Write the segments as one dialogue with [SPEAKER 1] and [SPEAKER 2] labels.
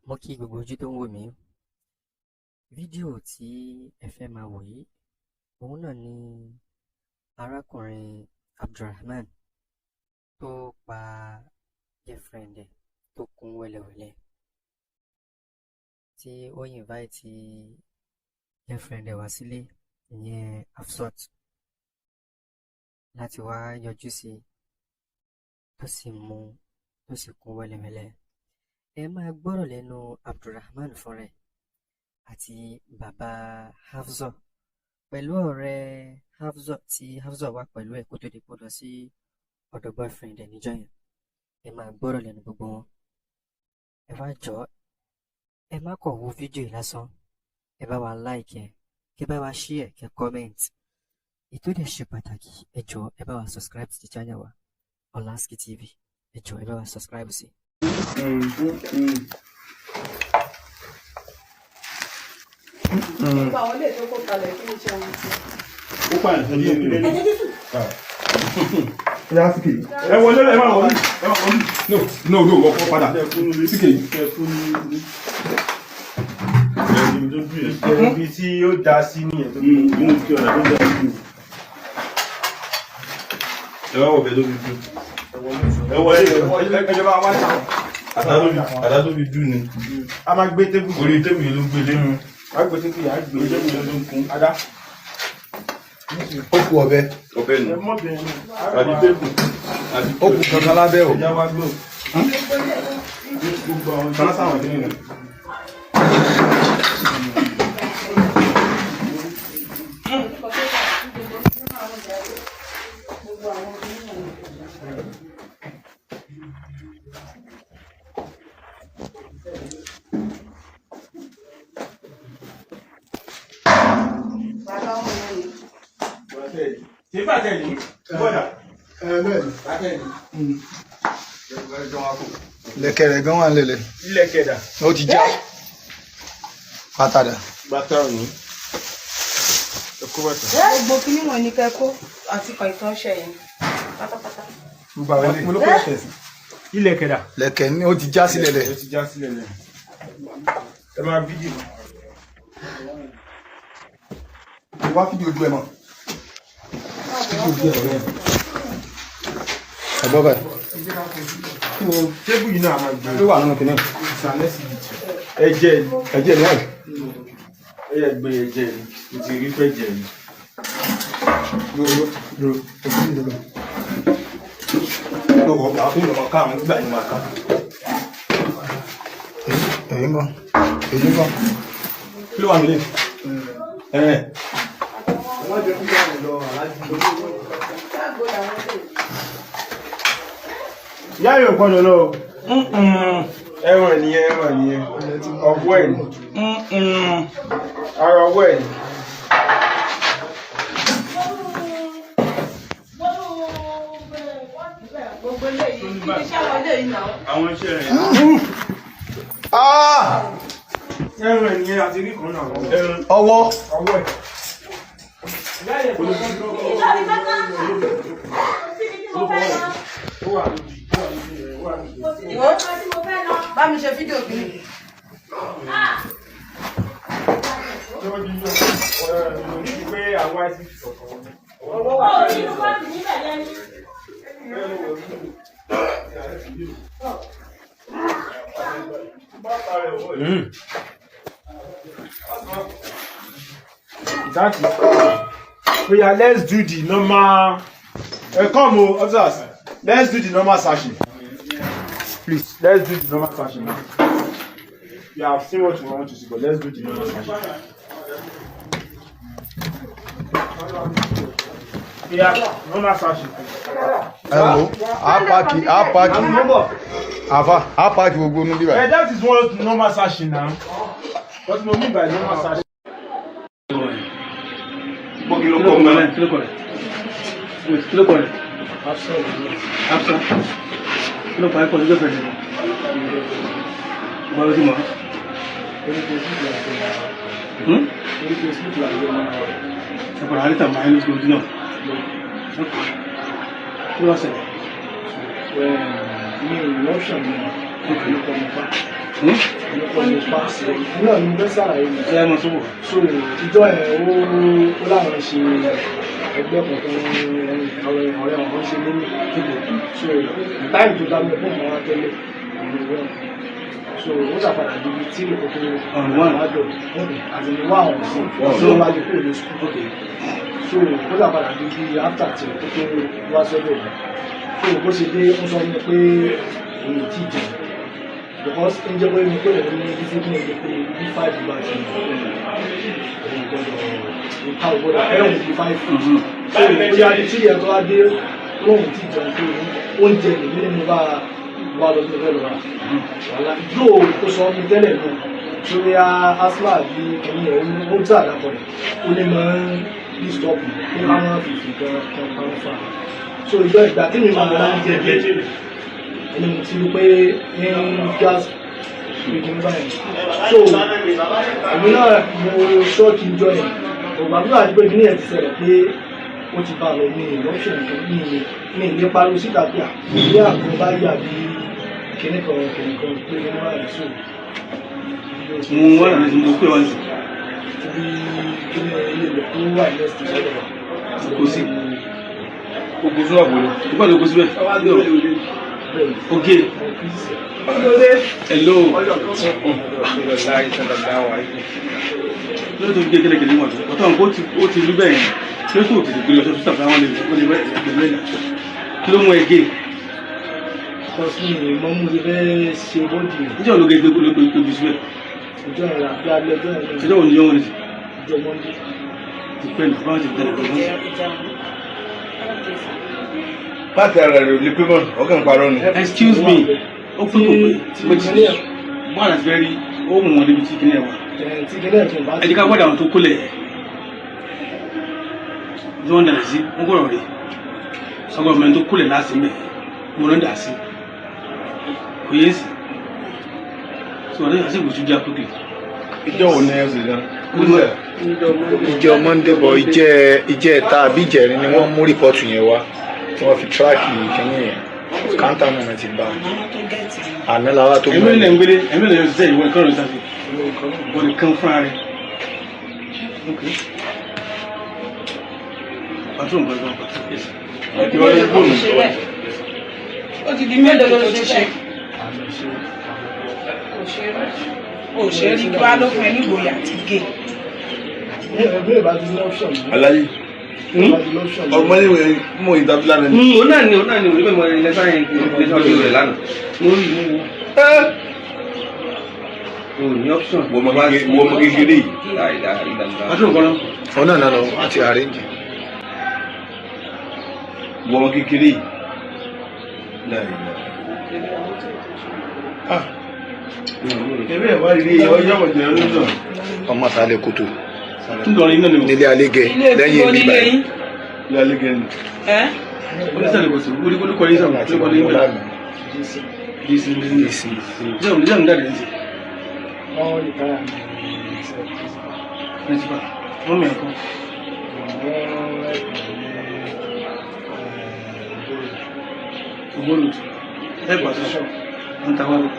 [SPEAKER 1] Mo kí gbogbo ojú tó ń wò mí. Fídíò tí ẹ fẹ́ máa wò yìí, òun náà ni arákùnrin Abdulrahman tó pa girlfriend ẹ̀ tó kún wẹ́lẹ́wẹ́lẹ́, tí ó invite girlfriend ẹ̀ wá sílé, ìyẹn Hafsat, láti wá yọjú sí tó sì mú tó sì kún wẹ́lẹ́wẹ́lẹ́. Ẹ máa gbọ́rọ̀ lẹ́nu Abdulrahman fúnra ẹ̀ àti bàbá Hafsat pẹ̀lú ọ̀rẹ́ Hafsat tí Hafsat wà pẹ̀lú ẹ̀ kó tó di pé ó lọ sí ọ̀dọ̀ boyfriend ẹ̀ níjọ́ yẹn. Ẹ máa gbọ́rọ̀ lẹ́nu gbogbo wọn. Ẹ wá jọ̀ọ́, ẹ má kàn wo fídíò yìí lásán, ẹ bá wa like ẹ̀, kí ẹ bá wa share, kí ẹ comment. Ètò dẹ̀ ṣe pàtàkì, ẹ jọ̀ọ́ ẹ bá wa subscribe sí channel wa Ọláskí TV. Ẹ jọ̀ọ́ ẹ bá wa subscribe sí.
[SPEAKER 2] Nípa àwọn ilé tó kó kalẹ̀ kí ni ṣe wọn sí.
[SPEAKER 3] Ó pààyàn tó ní ìpínlẹ̀ ní.
[SPEAKER 4] Ẹ wọlé ẹ máa wọlé. No, wọ́n padà. Síkè yìí.
[SPEAKER 3] Ibi tí ó dá sí nìyẹn tó inú kí ọ̀nà tó dá sí. Ẹ wá wọ̀bẹ̀ lóbi dùn. Ẹ wọlé
[SPEAKER 4] Ẹjọba wá ṣá.
[SPEAKER 3] àdá tó fi dùn ni.
[SPEAKER 4] A máa gbé tébù.
[SPEAKER 3] Orí tébù yìí ló gbé lé.
[SPEAKER 4] A gbé tébù yìí, a gbé
[SPEAKER 3] Tébù yìí ló ń kún.
[SPEAKER 4] Adá.
[SPEAKER 5] Ó kù ọ̀bẹ.
[SPEAKER 3] Ọ̀bẹ nù. Àbí tébù.
[SPEAKER 5] Ó kù kankan lábẹ́ o.
[SPEAKER 3] Ẹja wá gbò.
[SPEAKER 4] gbogbo àwọn ìjọba sáwọn ìdílé rẹ̀. Ṣé bàtẹ́ yìí? Bọ́dà.
[SPEAKER 5] Lẹ̀kẹ̀ rẹ̀ gan wà lélẹ̀.
[SPEAKER 4] Ilẹ̀ kẹ̀dà.
[SPEAKER 5] Ó ti já. Pátádà.
[SPEAKER 3] Bàtà òní. Ẹkú bàtà.
[SPEAKER 2] Gbogbo kíní wọn ní kẹ́kọ́ àti kọ̀ìkan ṣe yẹn pátápátá.
[SPEAKER 5] Gbogbo àwọn ilé.
[SPEAKER 4] Mo ló kọ́ ẹ̀sìn. Ilẹ̀ kẹ̀dà.
[SPEAKER 5] Lẹ̀kẹ̀ ni ó ti já sílẹ̀ lẹ̀.
[SPEAKER 3] Ó ti já sílẹ̀ lẹ̀.
[SPEAKER 4] Ẹ máa fídíò.
[SPEAKER 5] Wá fídíò ojú ẹ mọ̀. Fídíò ojú ẹ mọ̀. Ẹ̀gbọ́n báyìí.
[SPEAKER 4] Tébù yìí náà máa gbé.
[SPEAKER 5] Ló wà nínú kìnìún.
[SPEAKER 4] Ẹ̀jẹ̀ ni.
[SPEAKER 5] Ẹ̀jẹ̀ náà.
[SPEAKER 3] Ẹyẹ gbé ẹ̀jẹ̀ ni. Mo ti rí pẹ́ jẹ̀ ni.
[SPEAKER 5] Dúró.
[SPEAKER 4] Lọ́wọ́ àwọn fún ìlọ́mọ ká àwọn nígbà ní máa ká.
[SPEAKER 5] Èyí ń bọ̀. Èyí ń bọ̀.
[SPEAKER 4] Kí ló wà nílé? Ìyá yóò gbọ́dọ̀ lọ.
[SPEAKER 3] Ẹ̀wọ̀n nìyẹn. Ọwọ́ ẹ̀ ni. Ara ọwọ́ ẹ̀ ni.
[SPEAKER 2] Gbogbo ilé yìí, kí ni ṣe àwọn ilé yìí náà?
[SPEAKER 3] Àwọn iṣẹ́ rẹ̀.
[SPEAKER 4] Ẹ̀wọ̀n nìyẹn àti rí kan náà.
[SPEAKER 5] Ọwọ́.
[SPEAKER 4] Ọwọ́ ẹ̀.
[SPEAKER 2] Ìwọ bá mi ṣe fídíò kìíní.
[SPEAKER 4] Pé àwọn àìsí ìṣọ̀kan. That is we are let's do the normal come on officers, let's do the normal searching. Please, let's do the normal searching now. You have seen what you want to see, but let's do the normal searching. Yeah, normal searching.
[SPEAKER 5] Ẹ wo, a páàkì. Àfà, a páàkì gbogbo inú bíbá.
[SPEAKER 4] Yeah, that is what normal searching now. What do you mean by normal searching?
[SPEAKER 3] Kí ló kọ́ mẹ́lẹ̀?
[SPEAKER 6] Kí ló kọ́ rẹ̀? Afsa. Kí ló pa ẹ̀kọ́ lójó fẹ̀rẹ̀ rẹ̀? Bọ́lá sí mọ́. Ẹ̀kọ́ àríta máa ń lóṣù lójú náà. Kí ló wá ṣẹlẹ̀?
[SPEAKER 4] Ní ìrọ̀ṣọ̀ mi, ó kọ́ mọ́ pa.
[SPEAKER 5] Ọ̀pọ̀ lè pa náà ní bẹ́ẹ̀ sàlàyé mi.
[SPEAKER 6] Ṣé ẹ mọ sọ́wọ́?
[SPEAKER 5] So ìjọ ẹ̀ ó láwọn ṣe ẹgbẹ́ kankan ọ̀rẹ́ wọn ṣe nínú kíkò. So táìmù tó dá mi fún ọmọ wa tẹ́lẹ̀ so ó ṣàpadà débi tí ìkòkò àwàdọ̀ àti ìwà ọ̀hún sí ọ̀sán wájú kúrò ní sùkúl. So ó ṣàpadà débi after tí ìkòkò wá sọ́dọ̀ mi. So bó ṣe dé ó sọ mi pé òun ò tí ì jẹun because ń jẹ́ pé mi pé òun ní discipline ní pé bí 5 bá ṣe òun gbọ́dọ̀ ìka ògbọ́dọ̀ ẹ̀rùn bí 5. So bóyá ní tí ìyẹn tó wá dé lóhùn tí ì jẹun pé oúnjẹ nìyí ni mo bá wà lọ sí ìfẹ́ lọ́wọ́ wàhálà yóò tó sọ mi tẹ́lẹ̀ náà sórí asma bí ẹni ẹ̀ ó tí àdàpọ̀ rẹ̀ ó lè máa ń bí stop pé káwọn fìfì kan fà á. So ìgbà tí mi máa ń jẹ bí ẹni mo ti rí pé ní gas gbèdé ń báyìí. So èmi náà mo ṣọ́ọ̀kì ìjọ yẹn ọ̀gbà bí wàá di pé ìbí nìyẹn ti ṣẹlẹ̀ pé ó ti bá lọ ní ìlọ́ṣọ̀ nǹkan ní ilé pariwo síta pé ilé àgọ́ bá yà bí kìnnìkan pé ní wàá yìí sóò.
[SPEAKER 6] Mo wà ní ìdúró pé wọ́n ti.
[SPEAKER 5] Bí kíní ilé ìlú tó wà ní ẹ̀sìn sọ́dọ̀ wa.
[SPEAKER 6] Kò sí. Ogun sún àbúrò. Ìgbà tó kó síbẹ̀. Okay. Hello. Lórí tó gbé kẹ́lẹ́kẹ́lẹ́ wọn tó. Ọ̀tọ̀ nǹkan ó ti rí bẹ́ẹ̀ yẹn. Kí ló tó tètè gbé lọ sọ́dọ̀ sísàfẹ́ àwọn olè wẹ́ ẹgbẹ̀rún ẹ̀dá? Kí ló mú ẹ gé?
[SPEAKER 5] Kọ́sí ni mo mú ti fẹ́ ṣe bọ́ọ̀dì.
[SPEAKER 6] Ìjọ́ ológe gbé gbé síbẹ̀.
[SPEAKER 5] Ìjọ ìrìn àbí alẹ́ ọjọ́ ìrìn.
[SPEAKER 6] Ìjọ́ òní yóò rìn sí.
[SPEAKER 5] Ìjọ Mọ́ndé.
[SPEAKER 6] Ti pẹ́ nù báwọn ti tẹ̀lé ọ̀gbọ́n.
[SPEAKER 3] Láti ara rẹ̀ ò lè pé mọ́, ọkàn parọ́ ni.
[SPEAKER 6] Excuse me. Ó fún kò pé bọ́ọ̀lù àti bẹ́ẹ̀ rí ó mú wọn débi tí kìnìún wà.
[SPEAKER 5] Tí kíní ẹ̀jẹ̀ bá
[SPEAKER 6] Ẹ jẹ́ ká gbọ́dọ̀ àwọn tó kólẹ̀ ní wọ́n dàrẹ̀ sí wọ́n gbọ́dọ̀ rí ọgbọ́n mẹ́rin tó kólẹ̀ láti mẹ́ mo lọ́n dà sí kò yé sí tí wọ́n lọ́yà sí ìgbòsú jẹ́ àpókè.
[SPEAKER 3] Ìjọ wo ni ẹ ṣe dán?
[SPEAKER 7] Ìjọ Monday bọ̀ ìjẹ́ ẹ̀ta àbí ìjẹrin ni wọ́n mú rìpọ́ọ̀tù yẹn wá tí wọ́n fi tíráàkì kìíní yẹn káńtà náà ti bá àná làwa tó
[SPEAKER 6] ẹ̀mí ilẹ̀ ń gbélé ẹ̀mí ilẹ̀ yóò ṣiṣẹ́ ìwọ nǹkan rẹ̀ sáfì wọ́n ní kán fúnra rẹ̀. Pàtó nǹkan kan pàtó yẹsẹ̀.
[SPEAKER 2] Ó ti di mélòó ló ti ṣe? Òṣèré kí wá ló fún ẹ nígboyà àti gé.
[SPEAKER 5] ẹgbẹ́ ìbá ti ní option.
[SPEAKER 3] Aláyé. Ọgbọ́n ìwé mú ìdábílá rẹ̀ ni.
[SPEAKER 6] Òun náà ni onígbà mọ̀ ilẹ̀ sáyẹn ilẹ̀ sáyẹn rẹ̀ lánàá. Mo rí ìlú wo. O ní option.
[SPEAKER 3] Wọ́n mọ kékeré yìí.
[SPEAKER 6] Pàtó nǹkan náà.
[SPEAKER 7] ọ̀nà náà lọ àti àrẹ́ǹjì.
[SPEAKER 3] Wọ́n mọ kékeré yìí. Ẹbí ẹ̀ wá rí ọjọ́ ọ̀jẹ̀ ọlọ́dọ̀.
[SPEAKER 7] ọmọ àtàlẹ̀ kòtò
[SPEAKER 6] Nítorí iná ni mo.
[SPEAKER 7] nílé Alégẹ lẹ́yìn ìgbà yìí.
[SPEAKER 3] Ilé alẹ́gẹ̀ ni.
[SPEAKER 6] Onísàlẹ̀ kò sí. Olúkọ yín sàmù. Olúkọ yín gbà. Dìísì. Jẹ́ òun dáadé ní sí.
[SPEAKER 5] Wọ́n lè kára ní
[SPEAKER 6] Nígbà. Wọ́n mẹ́ ẹ̀kọ́. Ògbónù. Ẹgbà sọ́ṣọ́. Wọ́n ta wá lọ.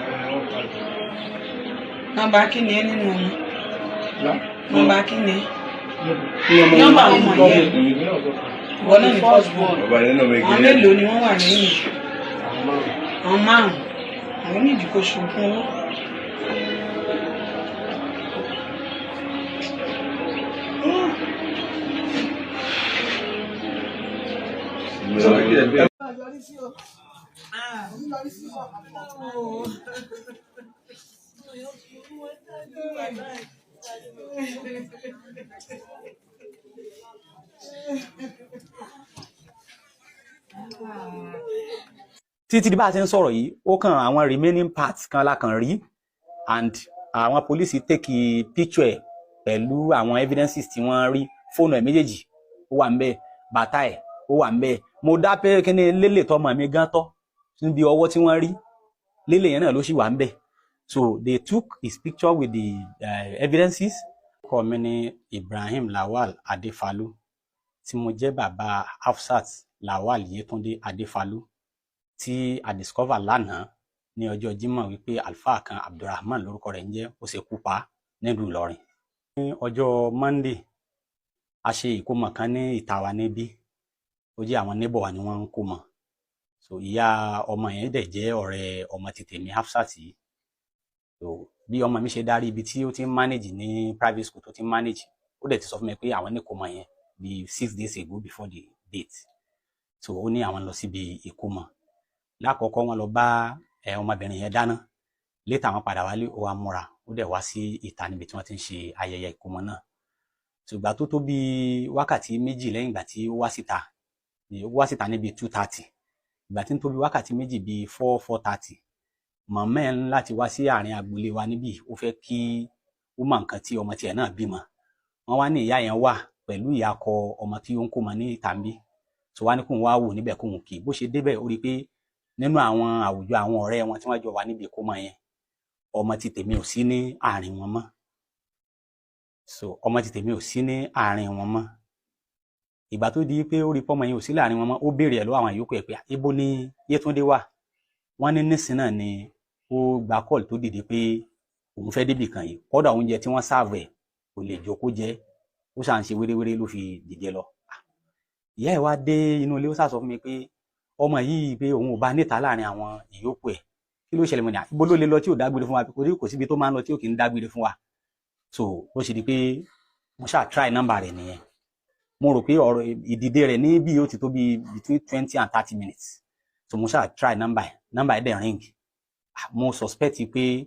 [SPEAKER 2] Nọ́mbà kí ni ẹ nínú ọmọ? Nọ́mbà kí ni ẹ?
[SPEAKER 6] Nọ́mbà
[SPEAKER 2] Nọ́mbà ọmọ yẹn. Ìwọ náà ní first born.
[SPEAKER 3] Bàbá rẹ̀ náà mẹ́gẹ́.
[SPEAKER 2] Àwọn mélòó ni wọ́n wà lẹ́yìn? Àwọn márùn-ún. Àwọn méjì kò ṣùgbọ́n owó.
[SPEAKER 8] títí bá a ti ń sọ̀rọ̀ yìí ó kàn àwọn remaining parts kan la kàn rí and àwọn police take picture ẹ̀ pẹ̀lú àwọn evidences tí wọ́n rí fóònù ẹ̀ méjèèjì ó wà ńbẹ̀ bàtà ẹ̀ ó wà ńbẹ̀ mo dá pé kíní lélè tọmọ mi gan tọ́ níbi ọwọ́ tí wọ́n rí lélè yẹn náà ló sì wà ńbẹ̀ so they took his picture with the evidences. Orúkọ mi ni Ibrahim Lawal Adefalu tí mo jẹ́ bàbá Hafsat Lawal Yetunde Adefalu tí a discover lánàá ní ọjọ́ Jímọ̀ wípé àlùfáà kan Abdulrahman lórúkọ rẹ̀ ń jẹ́ ó ṣekú pa nílùú Ìlọrin. Ní ọjọ́ Monday a ṣe ìkómọ kan ní ìta wa níbí, ó jẹ́ àwọn neighbor wa ni wọ́n ń kó mọ. So ìyá ọmọ yẹn dẹ̀ jẹ́ ọ̀rẹ́ ọmọ ti tèmi Hafsat yìí. So bí ọmọ mi ṣe darí ibi tí ó ti ń manage ní private school tó ti ń manage, ó dẹ̀ ti sọ fún mi pé àwọn ní ìkómọ yẹn bí 6 days ago before the date. So ó ní àwọn lọ síbi ìkómọ. Lákọ̀ọ́kọ́ wọn lọ bá ọmọbìnrin yẹn dáná, later wọn padà wálé, ó wá múra, ó dẹ̀ wá sí ìta níbi tí wọ́n ti ń ṣe ayẹyẹ ìkómọ náà. Ṣùgbọ́n tó tó bí wákàtí méjì lẹ́yìn ìgbà tí ó wá síta níbi 2:30, ìgbà tí ń tó bí wákàtí méjì bí 4:30, màmá ẹ̀ ń láti wá sí àárín agboolé wa níbí, ó fẹ́ kí ó mọ nǹkan tí ọmọ tiẹ̀ náà bímọ. Wọ́n wá ní ìyá yẹn wà pẹ̀lú ìyá ọkọ ọmọ tí ó ń kó mọ ní ìta ń bí. So wá ní kóun wá wò níbẹ̀ kóun kì í. Bó ṣe débẹ̀ ó rí i pé nínú àwọn àwùjọ àwọn ọ̀rẹ́ wọn tí wọ́n jọ wà níbi ìkómọ yẹn, ọmọ ti tèmi ò sí ní àárín wọn mọ́. So ọmọ ti tèmi ò sí ní àárín wọn mọ́. Ìgbà tó di pé ó rí pọ́mọ yẹn ò sí láàrin wọn mọ́, ó béèrè ẹ̀ lọ́wọ́ àwọn yòókù ẹ̀ pé ibo ni Yétúndé wà. Wọ́n ní nísìn náà ni ó gba kọ́ọ̀lù tó dìde pé òun fẹ́ débì kan yìí, kọ́dà oúnjẹ tí wọ́n sáàbù ẹ̀ kò lè jókòó jẹ, ó ṣàn ṣe wéréwéré ló fi dìde lọ. Ìyá ẹ̀ wá dé inú ilé, ó sá sọ fún mi pé ọmọ yìí pé òun ò bá níta láàrin àwọn ìyókù ẹ̀, kí ló ṣẹlẹ̀ mọ́ ni ibo ló lè lọ tí ò dágbére fún wa, kò síbi tó máa ń lọ tí ò kì í dágbére fún wa. So ó ṣe di pé mo ṣáà try nọ́mbà rẹ̀ nìyẹn. Mo rò pé ọ̀rọ̀ ìdìde rẹ̀ ní bí ó ti tó bí between 20 and 30 minutes. So mo ṣáà try nọ́mbà ẹ̀ dẹ̀ ring. Mo suspect pé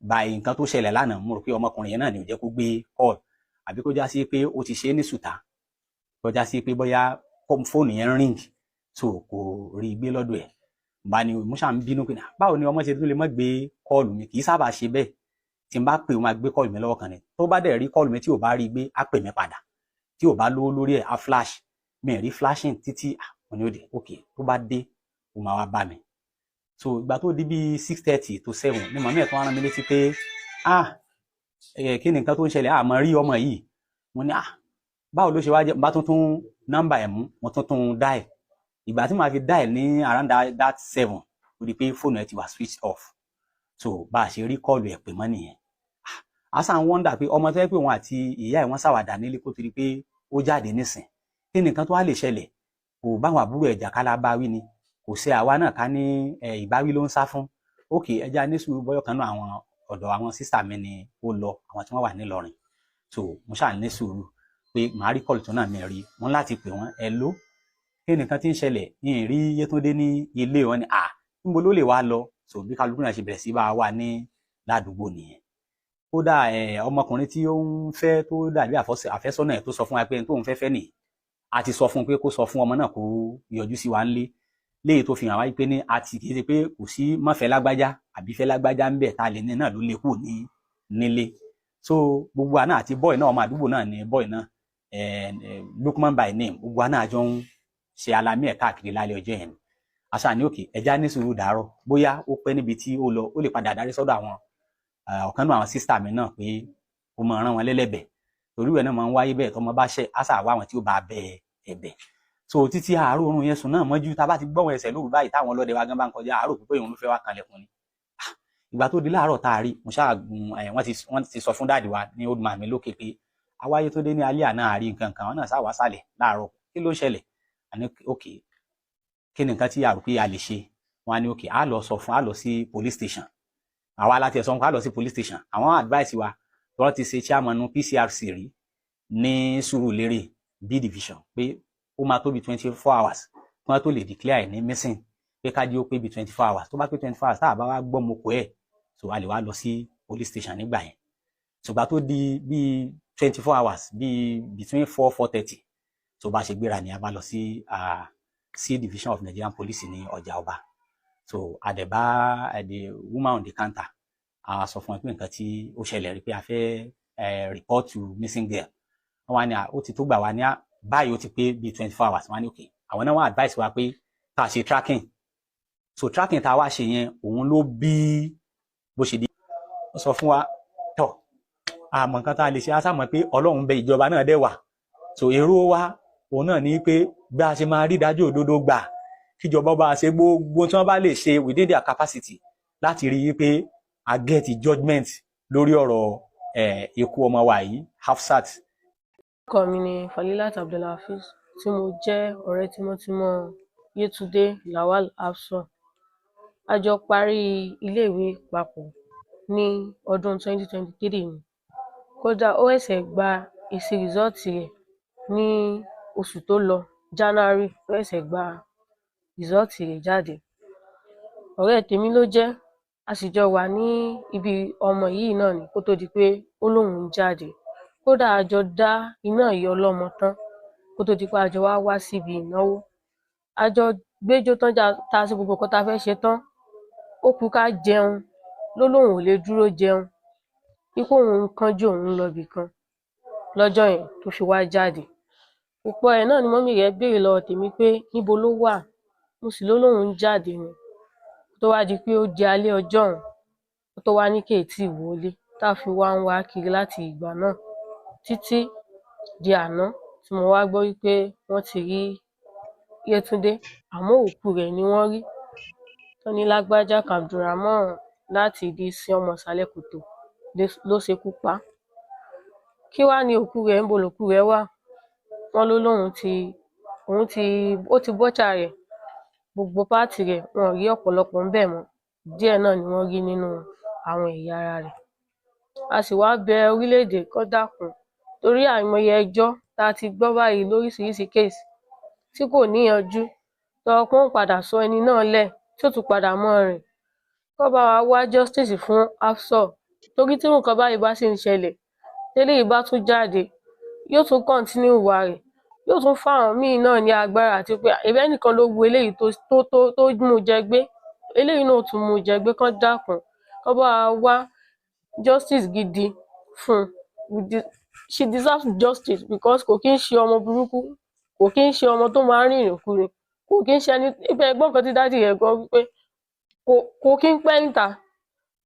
[SPEAKER 8] by nǹkan tó ṣẹlẹ̀ lánàá, mo rò pé ọmọkùnrin yẹn náà ni ò jẹ́ kó gbé call, àbí kó já sí pé ó ti ṣe é ní sùtá, kó já sí pé bóyá fóònù yẹn ring, so kò rí gbé lọ́dọ̀ ẹ̀. Bá ní mo ṣáà ń bínú pé báwo ni ọmọ ṣe tún lè má gbé call mi, kì í sábà ṣe bẹ́ẹ̀. Tí n bá pè ó máa gbé call mi lọ́wọ́ kan ni, tó bá dẹ̀ rí call mi tí ò bá rí gbé á pè mí padà, tí ò bá lówó lórí ẹ̀ á flash, mi rí flashing títí mo ní ó dé ok tó bá dé ó máa wá bá mi. So ìgbà tó di bí 6:30 to 7 ni màmí ẹ̀ tó rán mi létí pé kí ni nǹkan tó ń ṣẹlẹ̀, àmọ́ rí ọmọ yìí. Mo ní báwo ló ṣe wá jẹ́, bá tuntun nọ́mbà ẹ̀ mú, mo tuntun dial. Ìgbà tí màá fi dial ní around that 7, ó di pé fóònù ẹ̀ ti wà switch off. So bá a ṣe rí kọ́ọ̀lù ẹ̀ pè mọ́ nìyẹn. Asa ń wọ́ndà pé ọmọ tó yẹ pé òun àti ìyá ẹ̀ wọ́n ṣàwàdà nílé kó tó di pé ó jáde nísìn, kí ni nǹkan tó wá lè ṣẹlẹ̀, kò báwọn àbúrò ẹ̀jà kálá bá wí ni, kò ṣe àwa náà ká ní ìbáwí ló ń sá fún. Ok ẹja ní sùúrù, bọ́yọ̀ kan náà àwọn ọ̀dọ̀ àwọn sísà mi ni ó lọ, àwọn tí wọ́n wà nílọrin. So mo ṣáà ní sùúrù pé màá rí kọ́ọ̀lù tó náà mi rí, wọ́n láti pè wọ́n hello, kí ni nǹkan tí ń ṣẹlẹ̀, yìnyín rí Yétúndé ní ilé wọn ni níbo ló lè wá lọ. So bí kálukú náà ṣe bẹ̀rẹ̀ sí bá wà ní ládùúgbò nìyẹn. Kódà ọmọkùnrin tí ó ń fẹ́ tó dàbí àfẹ́sọ́nà ẹ̀ tó sọ fún wa pé tó ń fẹ́fẹ́ nìyí, a ti sọ fún un pé kó sọ fún ọmọ náà kó yọjú sí wa ńlé, léyìí tó fi hàn wáyé pé ní àti kìí ṣe pé kò sí mọ́fẹ́ lágbájá àbí fẹ́ lágbájá ń bẹ̀ tá a lè ní náà ló lè kú nílé. So gbogbo àná àti bọ́ọ̀ náà ọmọ àdúgbò náà ni bọ́ọ̀ náà Lukman by name, gbogbo àná àjọ ń ṣe alamí ẹ̀ káàkiri lálẹ́ ọjọ́ yẹn. Àṣà ní òkè ẹja ní sùúrù dàárọ̀, bóyá ó pẹ́ níbi tí ó lọ, ó lè padà darí sọ́dọ̀ àwọn ọ̀kan náà àwọn sísítà mi náà pé ó máa rán wọn lẹ́lẹ́bẹ̀, torí ẹ̀ náà máa ń wáyé bẹ́ẹ̀ tọmọ bá ṣẹ̀ àṣà wá àwọn tí ó bá bẹ ẹ̀bẹ̀. So títí àárò oorun yẹn sùn náà mọ́jú, tá a bá ti gbọ́wọ́ ẹsẹ̀ lóru báyìí táwọn ọlọ́dẹ wa gan bá ń kọjá, àárò pípé òun ló fẹ́ wá kanlẹ̀kùn ni. Ìgbà tó di láàárọ̀ tá a rí, mo ṣáà wọ́n ti sọ fún dáàdì wa ní old man mi lókè pé awáyé tó dé ní alẹ́ àná àrí nǹkan kan, wọn náà sáà wá sálẹ̀ láàárọ̀, kí ló ṣẹlẹ̀? Àní ok kí ni nǹkan tí a rò pé a lè ṣe? Wọn á ní ok á lọ sọ fún, á lọ sí police station. Àwa láti ẹ̀sọ́ wọn á lọ sí police station. Àwọn advice wa tọ́lọ́ ti ṣe chairman PCRC rí ní Sùúrùlérè B division pé ó máa tó bí 24 hours kí wọ́n tó lè declare ní missing, pé ká jí ó pé bí 24 hours. Tó bá pé 24 hours tá a bá wá gbọ́ mo kọ́ ẹ̀, so a lè wá lọ sí police station nígbà yẹn. Ṣùgbọ́n tó di bí 24 hours bí between 4-4:30, so bá ṣe gbéra ni a bá lọ sí C division of Nigerian Police ní Ọjà Ọba. So àdẹ̀bá the woman on the counter a sọ fún ẹ pé nǹkan tí ó ṣẹlẹ̀ rí pé a fẹ́ report to missing girl. Wọ́n wá ní ó ti tó gbà wá ní báyìí ó ti pé bí 24 hours. Wọ́n á ní ok àwọn náà wọ́n advice wa pé ká ṣe tracking. So tracking tá a wá ṣe yẹn òun ló bí bó ṣe di. Ó sọ fún wa tọ̀ àmọ́ nǹkan tá a lè ṣe á sàmọ̀ pé Ọlọ́run bẹ ìjọba náà dẹ̀ wà. So èrò wa òun náà ní pé bí a ṣe máa rí dájú òdodo gbà, kíjọba bá ṣe gbogbo tí wọ́n bá lè ṣe within their capacity láti rí i pé a get judgement lórí ọ̀rọ̀ ikú ọmọ wa yìí Hafsat.
[SPEAKER 9] Orúkọ mi ni Falilat Abdulhafiz tí mo jẹ́ ọ̀rẹ́ tímọ́tímọ́ Yétúndé Lawal Hafsat. A jọ parí iléèwé papọ̀ ní ọdún 2023 ni. Kódà ó ṣẹ̀ṣẹ̀ gba èsì rìsọ́ọ̀tì rẹ̀ ní oṣù tó lọ January ló ṣẹ̀ṣẹ̀ gba rìsọ́ọ̀tì rẹ̀ jáde. Ọ̀rẹ́ tèmi ló jẹ́, a sì jọ wà ní ibi ọmọ yìí náà ni kó tó di pé ó lóun ń jáde. Kódà a jọ dá iná ìyá ọlọ́mọ tán kó tó di pé a jọ wá síbi ìnáwó. A jọ gbéjó tán tá a ṣe gbogbo nǹkan tá a fẹ́ ṣe tán. Ó kù ká jẹun, ló lóun ò lè dúró jẹun. Wípé òun ń kánjú òun lọ ibì kan lọ́jọ́ yẹn tó fi wá jáde. Púpọ̀ ẹ̀ náà ni mọ́mì rẹ̀ béèrè lọ́wọ́ tèmi pé níbo ló wà? Mo sì ló lóun ń jáde ni. Tó wá di pé ó di alẹ́ ọjọ́ ọ̀hún, ó tó wá ní kì í tíì wọlé tá a fi wá ń wá kiri láti ìgbà náà títí di àná tí mo wá gbọ́ wípé wọ́n ti rí Yétúndé àmọ́ òkú rẹ̀ ni wọ́n rí. Tán ní lágbájá Abdulrahman láti ìdí sí ọmọ ìsàlẹ̀ kòtò ló ṣekú pa á. Kí wá ní òkú rẹ̀, níbo lòkú rẹ̀ wà? Wọ́n ló lóun ó ti bọ́chà rẹ̀, gbogbo páàtì rẹ̀ wọn ò rí ọ̀pọ̀lọpọ̀ ńbẹ̀ mọ́. Díẹ̀ náà ni wọ́n rí nínú àwọn ẹ̀yà ara rẹ̀. A sì wá bẹ orílẹ̀-èdè kó dákun torí àìmọye ẹjọ́ tá a ti gbọ́ báyìí lóríṣiríṣi kéèsì tí kò níyanjú tọrọ pé wọ́n padà sọ ẹni náà lẹ̀ tí ó tún padà mọ́ rìn. Kó bá wa wá justice fún Hafsat torí tí nǹkan báyìí bá sì ń ṣẹlẹ̀ téléyìí bá tún jáde yóò tún continue ìwà rẹ̀, yóò tún fáwọn míì náà ní agbára àti pé ẹ̀bẹ̀ nìkan ló wu eléyìí tó mú jẹ gbé, eléyìí náà tún mú jẹ gbé. Kán dákun kó bá wa wá justice gidi fún un. She deserves justice because kò kí ń ṣe ọmọ burúkú, kò kí ń ṣe ọmọ tó máa ń rìnrìn kúrin, kò kí ń ṣe ẹni ibẹ̀ ẹgbọ́n kan tí dádì rẹ̀ gbọ́ wípé kò kí ń pẹ́ níta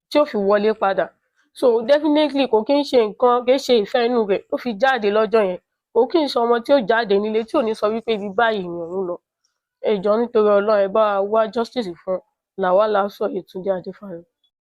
[SPEAKER 9] tí ó fi wọlé padà. So definitely kò kí ń ṣe nǹkan, kì í ṣe ìfẹ́ inú rẹ̀ tó fi jáde lọ́jọ́ yẹn. Kò kí ń ṣe ọmọ tí ó jáde nílé tí ò ní sọ wípé ibi báyìí ni òun lọ. Ẹ jọ̀ọ́ nítorí Ọlọ́run ẹ bá wa wá justice fún Lawal Hafsat Yétúndé Adéfáyọ.